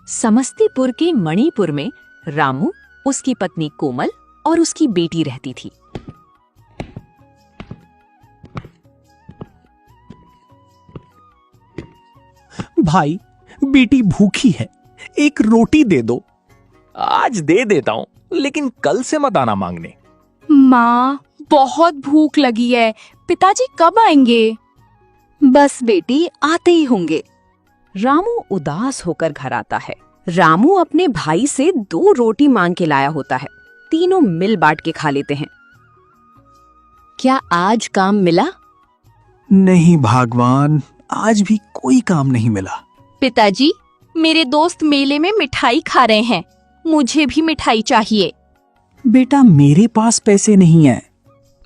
समस्तीपुर के मणिपुर में रामू, उसकी पत्नी कोमल और उसकी बेटी रहती थी। भाई, बेटी भूखी है, एक रोटी दे दो। आज दे देता हूँ, लेकिन कल से मत आना मांगने। माँ, बहुत भूख लगी है, पिताजी कब आएंगे? बस बेटी, आते ही होंगे। रामू उदास होकर घर आता है। रामू अपने भाई से 2 रोटी मांग के लाया होता है। तीनों मिल बांट के खा लेते हैं। क्या आज काम मिला? नहीं भगवान, आज भी कोई काम नहीं मिला। पिताजी, मेरे दोस्त मेले में मिठाई खा रहे हैं, मुझे भी मिठाई चाहिए। बेटा, मेरे पास पैसे नहीं है।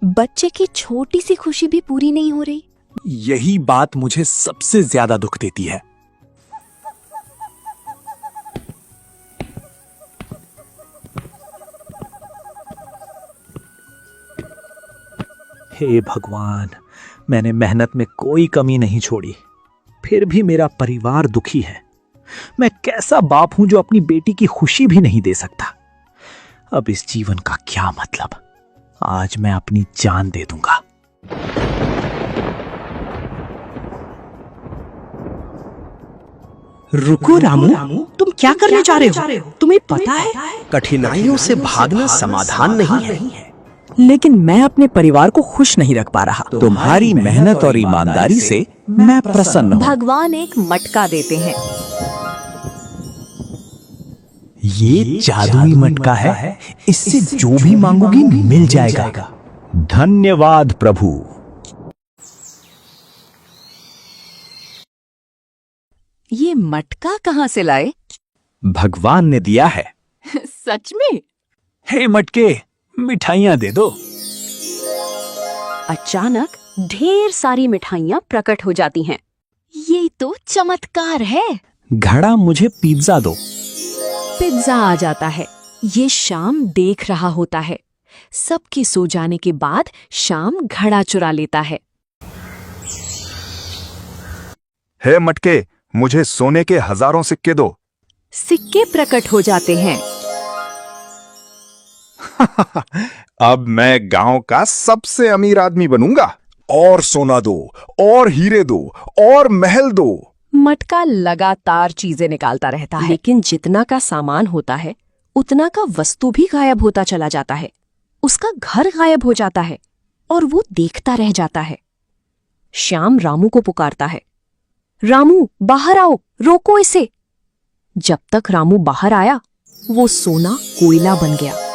बच्चे की छोटी सी खुशी भी पूरी नहीं हो रही। यही बात मुझे सबसे ज्यादा दुख देती है। हे भगवान, मैंने मेहनत में कोई कमी नहीं छोड़ी, फिर भी मेरा परिवार दुखी है। मैं कैसा बाप हूं जो अपनी बेटी की खुशी भी नहीं दे सकता। अब इस जीवन का क्या मतलब? आज मैं अपनी जान दे दूंगा। रुको रामू, तुम क्या करने जा रहे हो? तुम्हें पता है कठिनाइयों से भागना समाधान नहीं है। लेकिन मैं अपने परिवार को खुश नहीं रख पा रहा। तुम्हारी मेहनत और ईमानदारी से मैं प्रसन्न हूँ। भगवान एक मटका देते हैं। ये जादुई मटका है, इससे जो भी मांगोगी मिल जाएगा। धन्यवाद प्रभु। ये मटका कहाँ से लाए? भगवान ने दिया है। सच में? हे मटके, मिठाइयाँ दे दो। अचानक ढेर सारी मिठाइयाँ प्रकट हो जाती हैं। ये तो चमत्कार है। घड़ा, मुझे पिज्जा दो। पिज्जा आ जाता है। ये शाम देख रहा होता है। सबके सो जाने के बाद शाम घड़ा चुरा लेता है। हे मटके, मुझे सोने के हजारों सिक्के दो। सिक्के प्रकट हो जाते हैं। अब मैं गांव का सबसे अमीर आदमी बनूंगा। और सोना दो, और हीरे दो, और महल दो। मटका लगातार चीजें निकालता रहता है, लेकिन जितना का सामान होता है उतना का वस्तु भी गायब होता चला जाता है। उसका घर गायब हो जाता है और वो देखता रह जाता है। श्याम रामू को पुकारता है, रामू बाहर आओ, रोको इसे। जब तक रामू बाहर आया, वो सोना कोयला बन गया।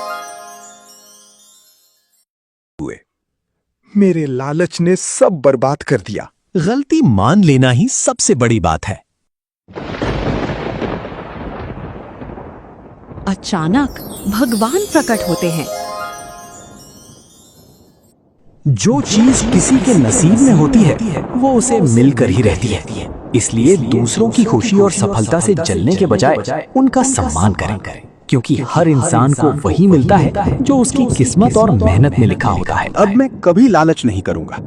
मेरे लालच ने सब बर्बाद कर दिया। गलती मान लेना ही सबसे बड़ी बात है। अचानक भगवान प्रकट होते हैं। जो चीज किसी के नसीब में होती है, वो उसे मिलकर ही रहती है। इसलिए दूसरों की खुशी और सफलता से जलने के बजाय उनका सम्मान करें, क्योंकि हर इंसान को वही मिलता है जो उसकी किस्मत और मेहनत में लिखा होता है। अब मैं कभी लालच नहीं करूंगा।